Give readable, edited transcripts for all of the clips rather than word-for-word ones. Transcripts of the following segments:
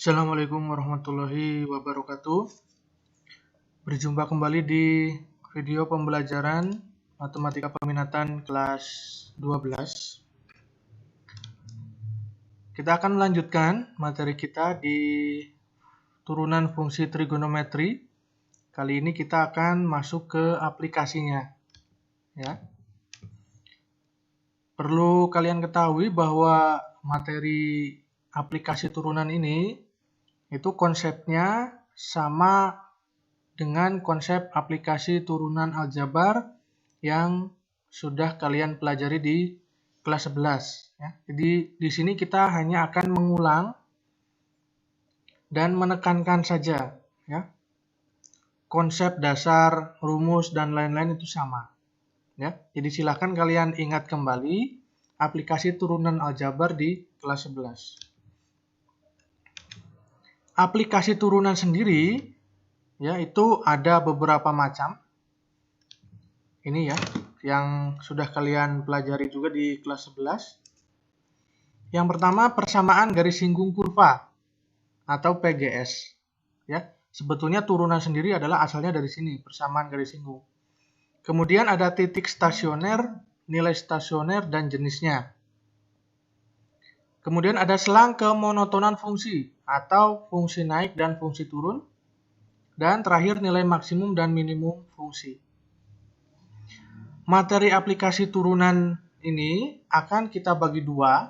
Assalamualaikum warahmatullahi wabarakatuh. Berjumpa kembali di video pembelajaran Matematika Peminatan kelas 12. Kita akan melanjutkan materi kita di turunan fungsi trigonometri. Kali ini kita akan masuk ke aplikasinya. Ya. Perlu kalian ketahui bahwa materi aplikasi turunan ini itu konsepnya sama dengan konsep aplikasi turunan aljabar yang sudah kalian pelajari di kelas 11. Ya. Jadi di sini kita hanya akan mengulang dan menekankan saja. Ya. Konsep dasar, rumus, dan lain-lain itu sama. Ya. Jadi silakan kalian ingat kembali aplikasi turunan aljabar di kelas 11. Aplikasi turunan sendiri ya itu ada beberapa macam. Ini ya, yang sudah kalian pelajari juga di kelas 11. Yang pertama persamaan garis singgung kurva atau PGS. Ya, sebetulnya turunan sendiri adalah asalnya dari sini, persamaan garis singgung. Kemudian ada titik stasioner, nilai stasioner dan jenisnya. Kemudian ada selang kemonotonan fungsi atau fungsi naik dan fungsi turun. Dan terakhir nilai maksimum dan minimum fungsi. Materi aplikasi turunan ini akan kita bagi dua.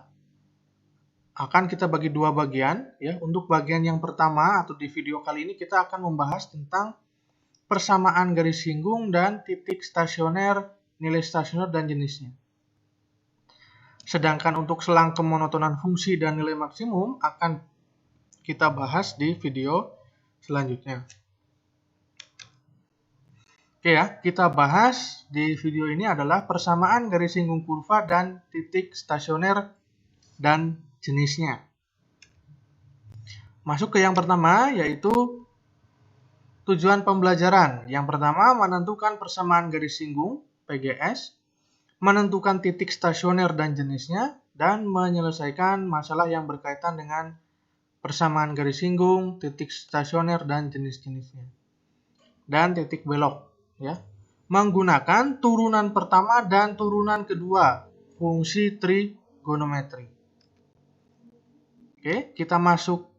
Bagian ya. Untuk bagian yang pertama atau di video kali ini kita akan membahas tentang persamaan garis singgung dan titik stasioner, nilai stasioner dan jenisnya. Sedangkan untuk selang kemonotonan fungsi dan nilai maksimum akan kita bahas di video selanjutnya. Oke ya, kita bahas di video ini adalah persamaan garis singgung kurva dan titik stasioner dan jenisnya. Masuk ke yang pertama, yaitu tujuan pembelajaran. Yang pertama, menentukan persamaan garis singgung, PGS, menentukan titik stasioner dan jenisnya, dan menyelesaikan masalah yang berkaitan dengan persamaan garis singgung, titik stasioner, dan jenis-jenisnya. Dan titik belok. Ya, menggunakan turunan pertama dan turunan kedua fungsi trigonometri. Oke, kita masuk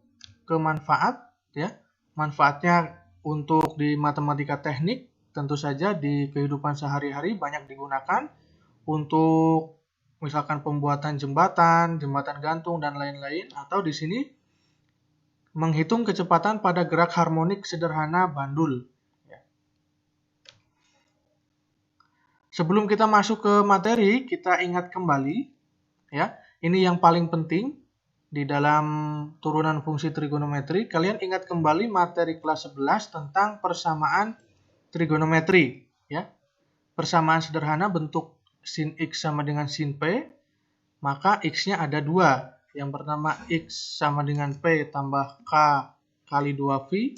ke manfaat ya. Manfaatnya untuk di matematika teknik tentu saja di kehidupan sehari-hari banyak digunakan untuk misalkan pembuatan jembatan gantung dan lain-lain, atau di sini menghitung kecepatan pada gerak harmonik sederhana bandul. Sebelum kita masuk ke materi, kita ingat kembali ya. Ini yang paling penting di dalam turunan fungsi trigonometri. Kalian ingat kembali materi kelas 11 tentang persamaan trigonometri ya. Persamaan sederhana bentuk sin X sama dengan sin P, maka X-nya ada dua. Yang pertama X sama dengan P tambah K kali 2V.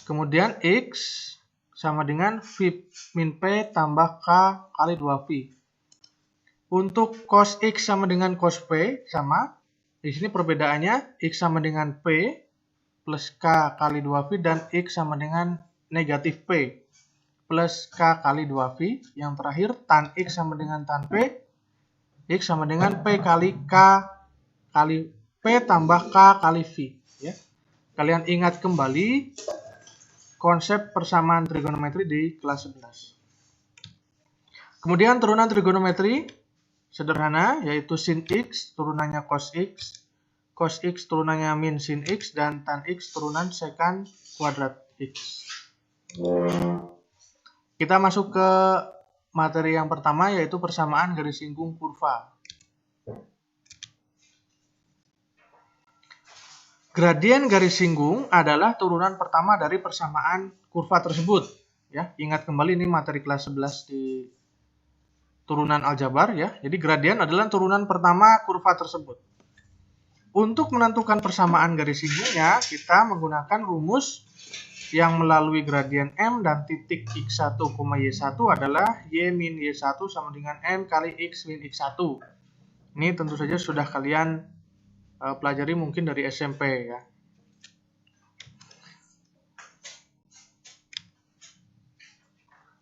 Kemudian X sama dengan V min P tambah K kali 2V. Untuk cos X sama dengan cos P sama. Di sini perbedaannya X sama dengan P plus K kali 2V dan X sama dengan negatif P plus K kali 2V. Yang terakhir tan X sama dengan tan P. X sama dengan P kali K kali P tambah K kali V. Ya. Kalian ingat kembali konsep persamaan trigonometri di kelas 11. Kemudian turunan trigonometri sederhana yaitu sin X turunannya cos X turunannya min sin X, dan tan X turunan sekant kuadrat X. Kita masuk ke materi yang pertama yaitu persamaan garis singgung kurva. Gradien garis singgung adalah turunan pertama dari persamaan kurva tersebut. Ya, ingat kembali ini materi kelas 11 di turunan aljabar ya. Jadi gradien adalah turunan pertama kurva tersebut. Untuk menentukan persamaan garis singgungnya, kita menggunakan rumus yang melalui gradien M dan titik X1, Y1 adalah Y min Y1 sama dengan M kali X min X1. Ini tentu saja sudah kalian pelajari mungkin dari SMP ya.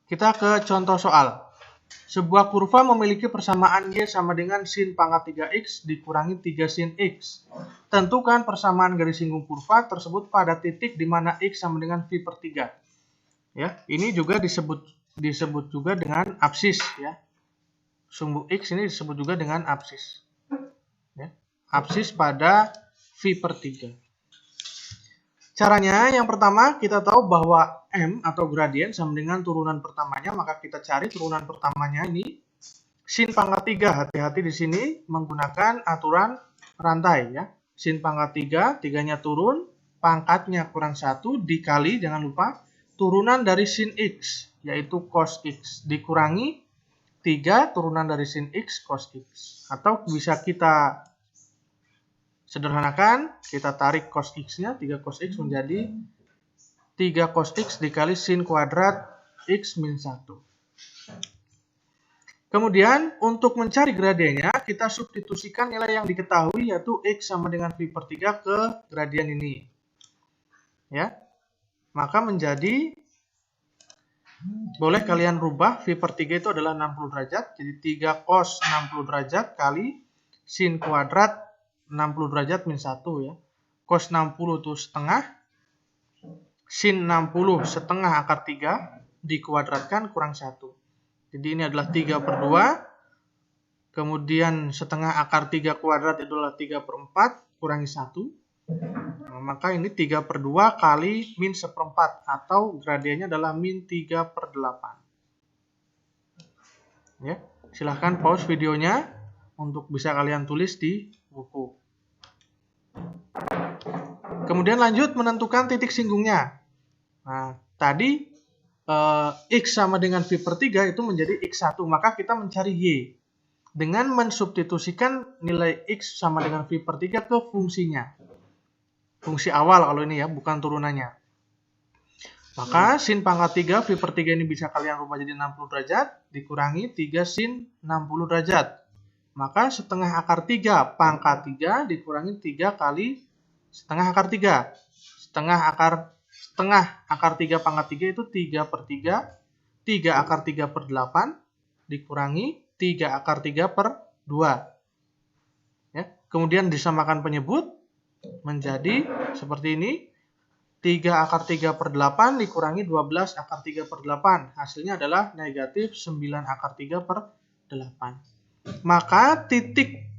Kita ke contoh soal. Sebuah kurva memiliki persamaan Y sama dengan sin pangkat 3X dikurangi 3 sin X. Tentukan persamaan garis singgung kurva tersebut pada titik di mana X sama dengan V per 3. Ya, ini juga disebut juga dengan absis ya. Sumbu X ini disebut juga dengan absis. Ya, absis pada V per 3. Caranya yang pertama kita tahu bahwa M atau gradien sama dengan turunan pertamanya, maka kita cari turunan pertamanya ini sin pangkat 3. Hati-hati di sini menggunakan aturan rantai ya. Sin pangkat 3, 3-nya turun, pangkatnya kurang 1 dikali, jangan lupa, turunan dari sin X, yaitu cos X, dikurangi 3 turunan dari sin X cos X. Atau bisa kita sederhanakan, kita tarik cos X-nya, 3 cos X menjadi 3 cos X dikali sin kuadrat X min 1. Kemudian, untuk mencari gradiennya, kita substitusikan nilai yang diketahui, yaitu X sama dengan V per 3 ke gradien ini. Ya, maka menjadi, boleh kalian rubah, V per 3 itu adalah 60 derajat, jadi 3 cos 60 derajat kali sin kuadrat 60 derajat min 1 ya. Cos 60 itu setengah. Sin 60 setengah akar 3 dikuadratkan kurang 1. Jadi ini adalah 3 per 2. Kemudian setengah akar 3 kuadrat itu adalah 3 per 4 kurangi 1. Nah, maka ini 3 per 2 kali min 1/4 atau gradiennya adalah min 3 per 8. Ya, silahkan pause videonya untuk bisa kalian tulis di buku. Kemudian lanjut menentukan titik singgungnya. Nah, tadi X sama dengan V per 3 itu menjadi X1, maka kita mencari Y dengan mensubstitusikan nilai X sama dengan V per 3 ke fungsinya. Fungsi awal kalau ini ya, bukan turunannya. Maka sin pangkat 3 V per 3 ini bisa kalian rubah jadi 60 derajat dikurangi 3 sin 60 derajat. Maka setengah akar 3 pangkat 3 dikurangi 3 kali setengah akar 3. Setengah akar 3 pangkat 3 itu 3 per 3. 3 akar 3 per 8 dikurangi 3 akar 3 per 2. Ya, kemudian disamakan penyebut menjadi seperti ini. 3 akar 3 per 8 dikurangi 12 akar 3 per 8. Hasilnya adalah negatif 9 akar 3 per 8. Maka titik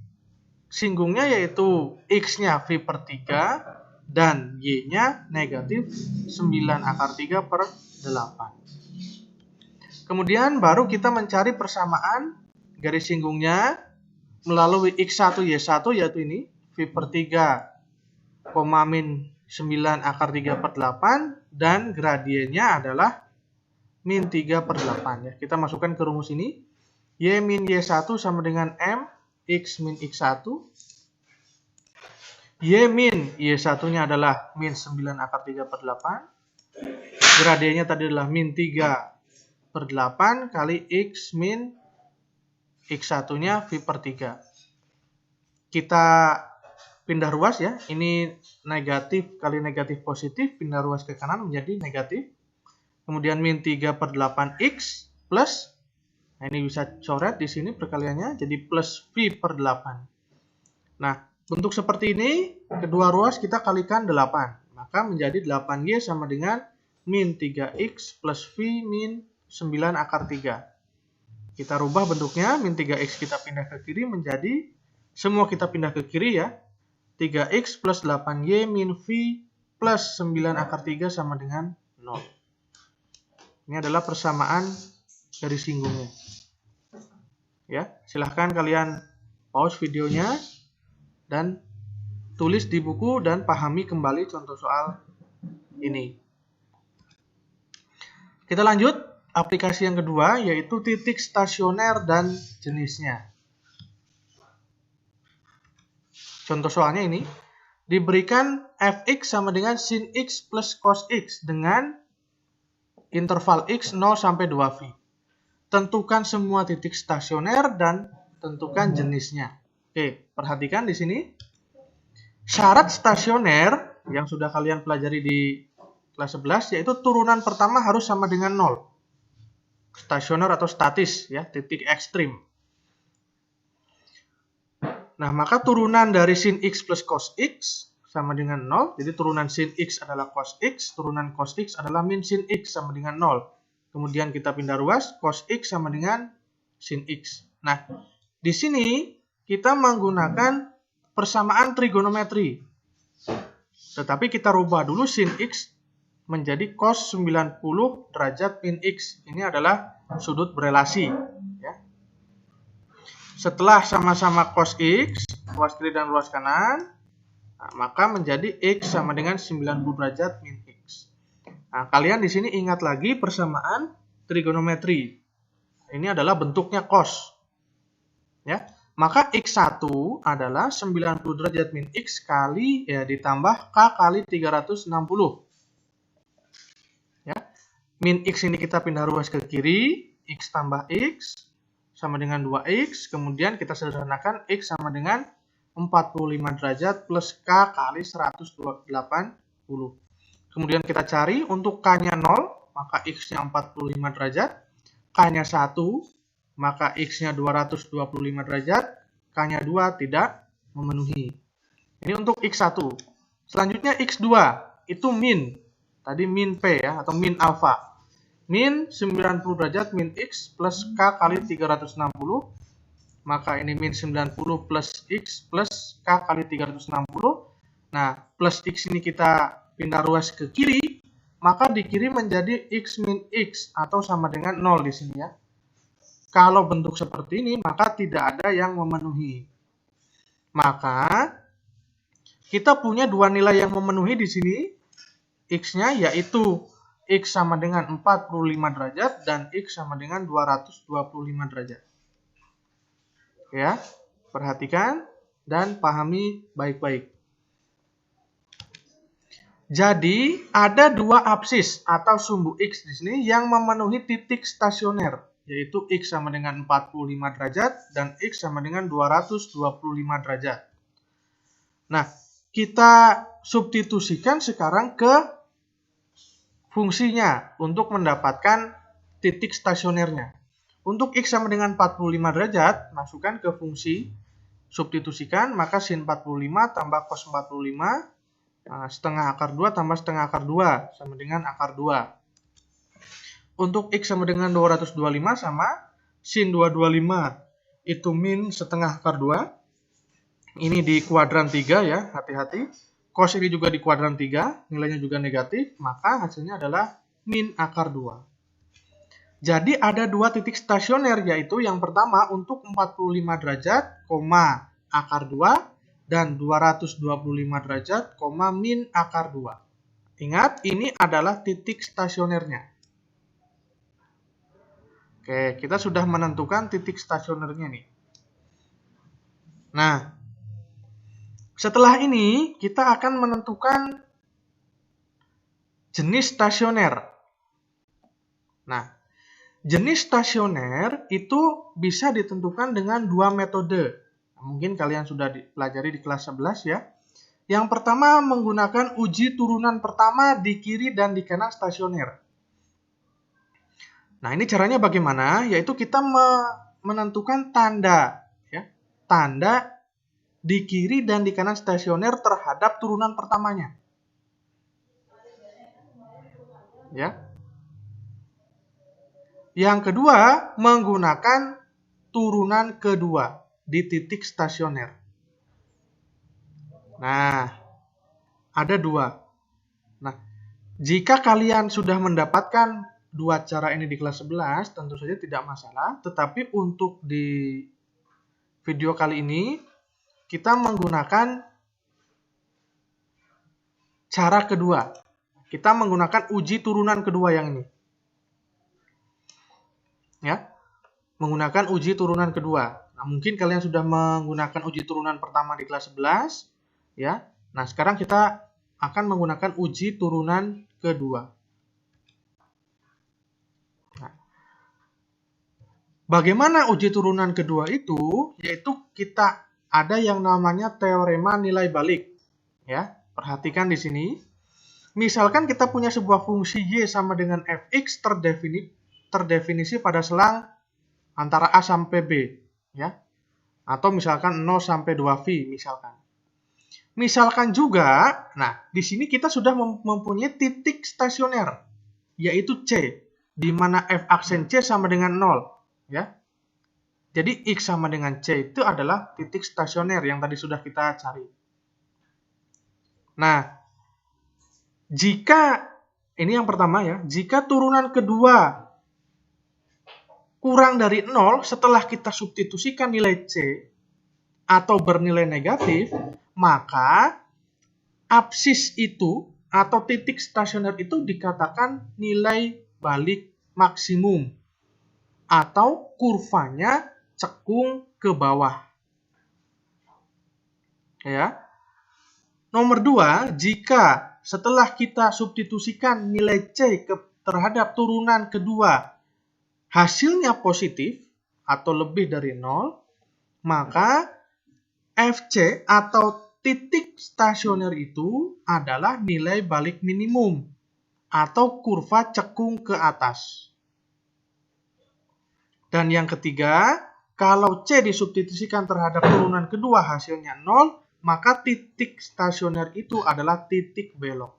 singgungnya yaitu X-nya V per 3 dan Y-nya negatif 9 akar 3 per 8. Kemudian baru kita mencari persamaan garis singgungnya melalui X1 Y1 yaitu ini V per 3, min 9 akar 3 per 8 dan gradiennya adalah min 3 per 8 ya. Kita masukkan ke rumus ini. Y min Y1 sama dengan M X min X1. Y min Y1-nya adalah min 9 akar 3 per 8. Gradiennya tadi adalah min 3 per 8 kali X min X1-nya V per 3. Kita pindah ruas ya. Ini negatif kali negatif positif. Pindah ruas ke kanan menjadi negatif. Kemudian min 3 per 8X plus. Nah, ini bisa coret di sini perkaliannya jadi plus V per 8. Nah, bentuk seperti ini, kedua ruas kita kalikan 8. Maka menjadi 8Y sama dengan min 3X plus V min 9 akar 3. Kita rubah bentuknya, min 3X kita pindah ke kiri menjadi, semua kita pindah ke kiri ya, 3X plus 8Y min V plus 9 akar 3 sama dengan 0. Ini adalah persamaan garis singgungnya. Ya, silahkan kalian pause videonya dan tulis di buku dan pahami kembali contoh soal ini. Kita lanjut aplikasi yang kedua yaitu titik stasioner dan jenisnya. Contoh soalnya ini diberikan fx sama dengan sin x plus cos x dengan interval x 0 sampai 2V. Tentukan semua titik stasioner dan tentukan jenisnya. Oke, perhatikan di sini. Syarat stasioner yang sudah kalian pelajari di kelas 11 yaitu turunan pertama harus sama dengan 0. Stasioner atau statis ya, titik ekstrim. Nah, maka turunan dari sin X plus cos X sama dengan 0. Jadi turunan sin X adalah cos X, turunan cos X adalah min sin X sama dengan 0. Kemudian kita pindah ruas, cos X sama dengan sin X. Nah, di sini kita menggunakan persamaan trigonometri. Tetapi kita rubah dulu sin X menjadi cos 90 derajat min X. Ini adalah sudut berelasi. Ya. Setelah sama-sama cos X, ruas kiri dan ruas kanan, nah, maka menjadi X sama dengan 90 derajat min X. Nah, kalian di sini ingat lagi persamaan trigonometri. Ini adalah bentuknya cos. Ya. Maka X1 adalah 90 derajat min X kali ya ditambah K kali 360. Ya. Min X ini kita pindah ruas ke kiri, X tambah X sama dengan 2X. Kemudian kita sederhanakan X sama dengan 45 derajat plus K kali 180. Kemudian kita cari untuk K-nya 0, maka X-nya 45 derajat. K-nya 1, maka X-nya 225 derajat. K-nya 2 tidak memenuhi. Ini untuk X1. Selanjutnya X2, itu min. Tadi min P ya, atau min alpha. Min 90 derajat min X plus K kali 360. Maka ini min 90 plus X plus K kali 360. Nah, plus X ini kita pindah ruas ke kiri, maka di kiri menjadi X min X atau sama dengan 0 di sini ya. Kalau bentuk seperti ini, maka tidak ada yang memenuhi. Maka, kita punya dua nilai yang memenuhi di sini. X-nya yaitu X sama dengan 45 derajat dan X sama dengan 225 derajat. Ya, perhatikan dan pahami baik-baik. Jadi, ada dua apsis atau sumbu X di sini yang memenuhi titik stasioner, yaitu X sama dengan 45 derajat dan X sama dengan 225 derajat. Nah, kita substitusikan sekarang ke fungsinya untuk mendapatkan titik stasionernya. Untuk X sama dengan 45 derajat, masukkan ke fungsi, substitusikan, maka sin 45 tambah cos 45, setengah akar 2 tambah setengah akar 2, sama dengan akar 2. Untuk X sama dengan 225 sama sin 225 itu min setengah akar 2. Ini di kuadran 3 ya, hati-hati. Cos ini juga di kuadran 3, nilainya juga negatif, maka hasilnya adalah min akar 2. Jadi ada dua titik stasioner, yaitu yang pertama untuk 45 derajat, akar 2, dan 225 derajat, min akar 2. Ingat, ini adalah titik stasionernya. Oke, kita sudah menentukan titik stasionernya nih. Nah, setelah ini kita akan menentukan jenis stasioner. Nah, jenis stasioner itu bisa ditentukan dengan dua metode. Mungkin kalian sudah dipelajari di kelas 11 ya. Yang pertama menggunakan uji turunan pertama di kiri dan di kanan stasioner. Nah, ini caranya bagaimana? Yaitu kita menentukan tanda, ya, tanda di kiri dan di kanan stasioner terhadap turunan pertamanya. Ya. Yang kedua, menggunakan turunan kedua di titik stasioner. Nah, ada dua. Nah, jika kalian sudah mendapatkan dua cara ini di kelas 11, tentu saja tidak masalah. Tetapi untuk di video kali ini, kita menggunakan cara kedua. Kita menggunakan uji turunan kedua yang ini. Ya, menggunakan uji turunan kedua. Nah, mungkin kalian sudah menggunakan uji turunan pertama di kelas 11. Ya, nah sekarang kita akan menggunakan uji turunan kedua. Bagaimana uji turunan kedua itu? Yaitu kita ada yang namanya teorema nilai balik. Ya, perhatikan di sini. Misalkan kita punya sebuah fungsi y sama dengan fx terdefinisi pada selang antara a sampai b, ya. Atau misalkan 0 sampai 2V misalkan. Misalkan juga, nah di sini kita sudah mempunyai titik stasioner, yaitu C, di mana f aksen C sama dengan 0, ya. Jadi X sama dengan C itu adalah titik stasioner yang tadi sudah kita cari. Nah, jika, ini yang pertama ya, jika turunan kedua kurang dari 0 setelah kita substitusikan nilai C atau bernilai negatif, maka absis itu atau titik stasioner itu dikatakan nilai balik maksimum atau kurvanya cekung ke bawah. Ya. Nomor 2, jika setelah kita substitusikan nilai C terhadap turunan kedua hasilnya positif atau lebih dari 0, maka FC atau titik stasioner itu adalah nilai balik minimum atau kurva cekung ke atas. Dan yang ketiga, kalau C disubstitusikan terhadap turunan kedua hasilnya 0, maka titik stasioner itu adalah titik belok.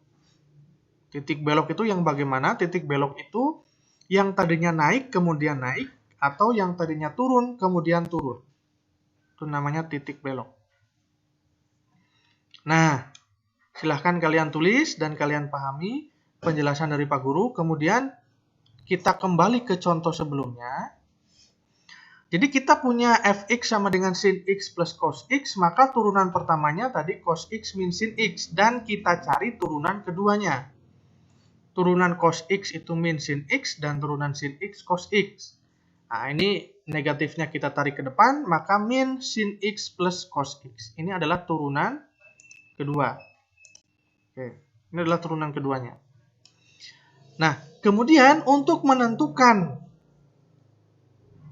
Titik belok itu yang bagaimana? Titik belok itu yang tadinya naik kemudian naik, atau yang tadinya turun kemudian turun. Itu namanya titik belok. Nah, silahkan kalian tulis dan kalian pahami penjelasan dari Pak Guru. Kemudian kita kembali ke contoh sebelumnya. Jadi kita punya fx sama dengan sin x plus cos x, maka turunan pertamanya tadi cos x min sin x, dan kita cari turunan keduanya. Turunan cos x itu min sin x, dan turunan sin x cos x. Nah, ini negatifnya kita tarik ke depan, maka min sin x plus cos x. Ini adalah turunan kedua. Oke, ini adalah turunan keduanya. Nah, kemudian untuk menentukan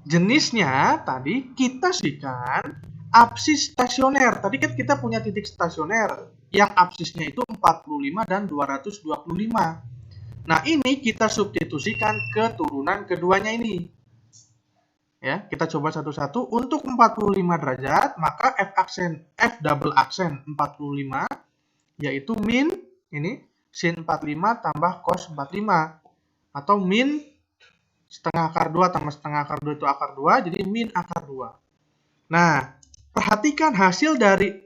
jenisnya, tadi kita berikan absis stasioner. Tadi kan kita punya titik stasioner yang absisnya itu 45 dan 225. Nah, ini kita substitusikan ke turunan keduanya ini. Ya, kita coba satu-satu. Untuk 45 derajat, maka f double aksen 45 yaitu min ini sin 45 tambah cos 45, atau min setengah akar 2 tambah setengah akar 2 itu akar 2, jadi min akar 2. Nah, perhatikan hasil dari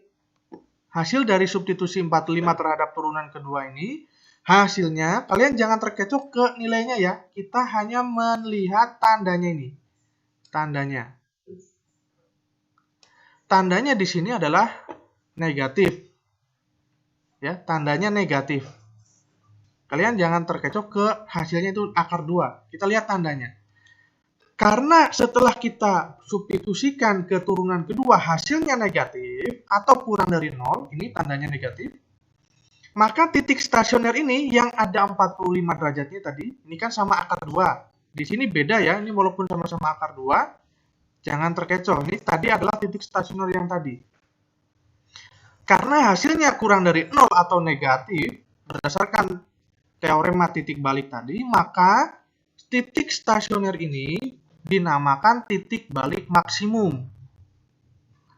substitusi 45 terhadap turunan kedua ini. Hasilnya, kalian jangan terkecoh ke nilainya ya. Kita hanya melihat tandanya ini. Tandanya di sini adalah negatif. Ya, tandanya negatif. Kalian jangan terkecoh ke hasilnya itu akar 2. Kita lihat tandanya. Karena setelah kita substitusikan ke turunan kedua hasilnya negatif atau kurang dari 0, ini tandanya negatif, maka titik stasioner ini yang ada 45 derajatnya tadi, ini kan sama akar 2. Di sini beda ya, ini walaupun sama-sama akar 2, jangan terkecoh. Ini tadi adalah titik stasioner yang tadi. Karena hasilnya kurang dari 0 atau negatif, berdasarkan teorema titik balik tadi, maka titik stasioner ini dinamakan titik balik maksimum.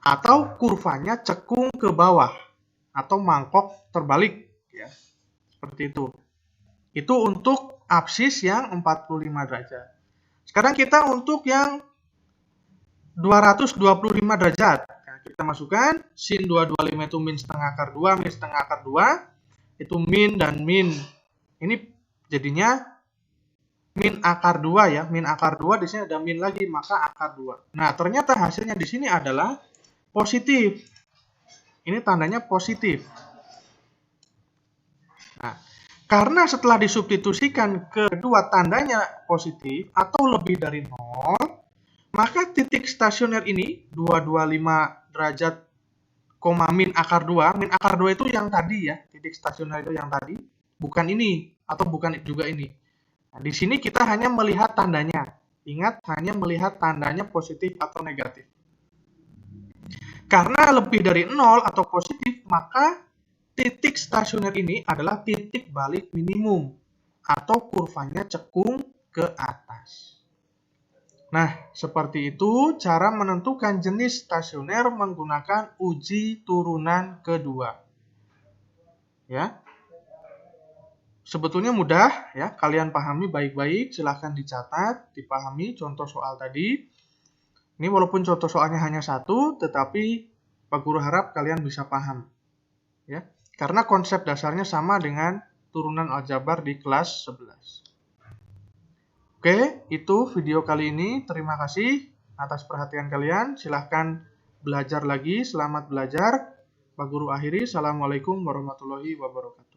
Atau kurvanya cekung ke bawah, atau mangkok terbalik. Ya, seperti itu. Itu untuk absis yang 45 derajat. Sekarang kita untuk yang 225 derajat. Nah, kita masukkan sin 225 itu min setengah akar 2, min setengah akar 2. Itu min dan min. Ini jadinya min akar 2 ya. Min akar 2 di sini ada min lagi, maka akar 2. Nah, ternyata hasilnya di sini adalah positif. Ini tandanya positif. Nah, karena setelah disubstitusikan kedua tandanya positif atau lebih dari 0, maka titik stasioner ini 225 derajat, min akar 2. Min akar 2 itu yang tadi ya, titik stasioner itu yang tadi, bukan ini atau bukan juga ini. Nah, di sini kita hanya melihat tandanya. Ingat, hanya melihat tandanya positif atau negatif. Karena lebih dari 0 atau positif, maka titik stasioner ini adalah titik balik minimum atau kurvanya cekung ke atas. Nah, seperti itu cara menentukan jenis stasioner menggunakan uji turunan kedua. Ya. Sebetulnya mudah ya, kalian pahami baik-baik, silahkan dicatat, dipahami contoh soal tadi. Ini walaupun contoh soalnya hanya satu, tetapi Pak Guru harap kalian bisa paham. Ya. Karena konsep dasarnya sama dengan turunan aljabar di kelas 11. Oke, itu video kali ini. Terima kasih atas perhatian kalian. Silahkan belajar lagi. Selamat belajar. Pak Guru akhiri. Assalamualaikum warahmatullahi wabarakatuh.